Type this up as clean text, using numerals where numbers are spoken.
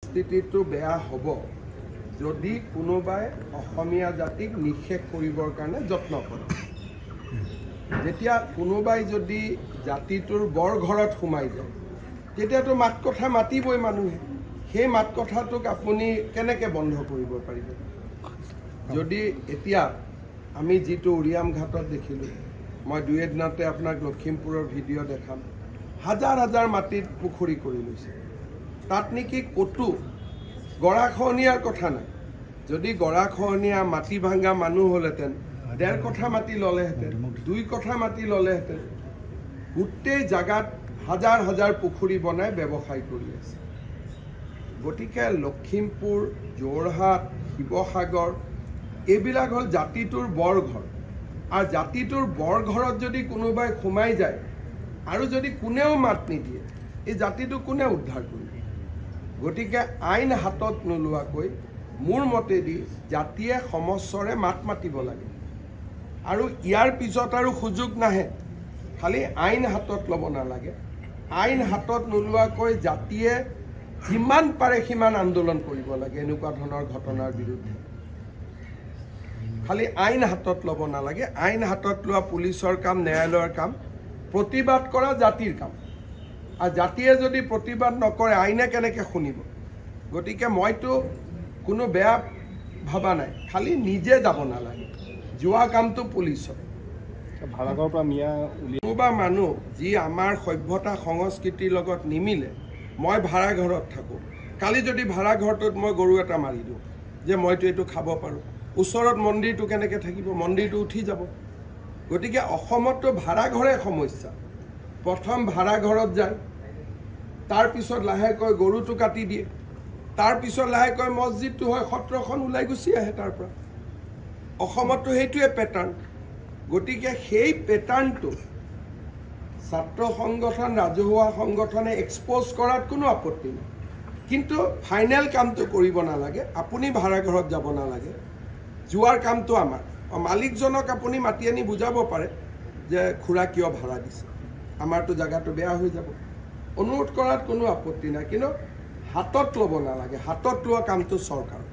স্থিতিটো বেয়া হ'ব যদি কোনোবাই অসমীয়া জাতিক নিষেধ কৰিবৰ কাৰণে যত্ন কৰে। যেতিয়া কোনোবাই যদি জাতিটোৰ বৰ ঘৰত সোমাই যায় তেতিয়াতো মাত কথা মাতিবই মানুহে। সেই মাত কথাটোক আপুনি কেনেকৈ বন্ধ কৰিব পাৰিব? যদি এতিয়া আমি যিটো উৰিয়াম ঘাটত দেখিলোঁ, মই দুই এদিনতে আপোনাক লখিমপুৰৰ ভিডিঅ' দেখাম, হাজাৰ হাজাৰ মাটিত পুখুৰী কৰি লৈছে। তাত নেকি ক'তো গৰাখহনীয়াৰ কথা নাই। যদি গৰাখহনীয়া মাটি ভাঙা মানুহ হ'লহেঁতেন 1.5 কঠা মাটি ল'লেহেঁতেন, 2 কঠা মাটি ল'লেহেঁতেন। গোটেই জাগাত হাজাৰ হাজাৰ পুখুৰী বনাই ব্যৱসায় কৰি আছে। গতিকে লখিমপুৰ, যোৰহাট, শিৱসাগৰ এইবিলাক হ'ল জাতিটোৰ বৰঘৰ। আৰু জাতিটোৰ বৰঘৰত যদি কোনোবাই সোমাই যায় আৰু যদি কোনেও মাত নিদিয়ে, এই জাতিটো কোনে উদ্ধাৰ কৰিব? গতিকে আইন হাতত নোলোৱাকৈ মোৰ মতেদি জাতিয়ে সমস্বৰে মাত মাতিব লাগে। আৰু ইয়াৰ পিছত আৰু সুযোগ নাহে। খালি আইন হাতত ল'ব নালাগে। আইন হাতত নোলোৱাকৈ জাতিয়ে যিমান পাৰে সিমান আন্দোলন কৰিব লাগে এনেকুৱা ধৰণৰ ঘটনাৰ বিৰুদ্ধে। খালি আইন হাতত ল'ব নালাগে। আইন হাতত লোৱা পুলিচৰ কাম, ন্যায়ালয়ৰ কাম, প্ৰতিবাদ কৰা জাতিৰ কাম। আৰু জাতিয়ে যদি প্ৰতিবাদ নকৰে আইনে কেনেকৈ শুনিব? গতিকে মইতো কোনো বেয়া ভবা নাই, খালি নিজে যাব নালাগে। যোৱা কামটো পুলিচৰ। ভাড়াঘৰৰ পৰা মিয়া কোনোবা মানুহ যি আমাৰ সভ্যতা সংস্কৃতিৰ লগত নিমিলে, মই ভাড়াঘৰত থাকোঁ, কালি যদি ভাড়াঘৰটোত মই গৰু এটা মাৰি দিওঁ যে মইতো এইটো খাব পাৰোঁ, ওচৰত মন্দিৰটো কেনেকৈ থাকিব? মন্দিৰটো উঠি যাব। গতিকে অসমততো ভাড়াঘৰে সমস্যা। প্ৰথম ভাড়াঘৰত যায়, তাৰপিছত লাহেকৈ গৰুটো কাটি দিয়ে, তাৰপিছত লাহেকৈ মছজিদটো হয়, সত্ৰখন ওলাই গুচি আহে তাৰ পৰা। অসমততো সেইটোৱে পেটাৰ্ণ। গতিকে সেই পেটাৰ্ণটো ছাত্ৰ সংগঠন, ৰাজহুৱা সংগঠনে এক্সপ'জ কৰাত কোনো আপত্তি নাই। কিন্তু ফাইনেল কামটো কৰিব নালাগে। আপুনি ভাড়াঘৰত যাব নালাগে। যোৱাৰ কামটো আমাৰ। মালিকজনক আপুনি মাতি আনি বুজাব পাৰে যে খুৰা কিয় ভাড়া দিছে, আমাৰতো জেগাটো বেয়া হৈ যাব। অনুৰোধ কৰাত কোনো আপত্তি নাই, কিন্তু হাতত ল'ব নালাগে। হাতত লোৱা কামটো চৰকাৰৰ।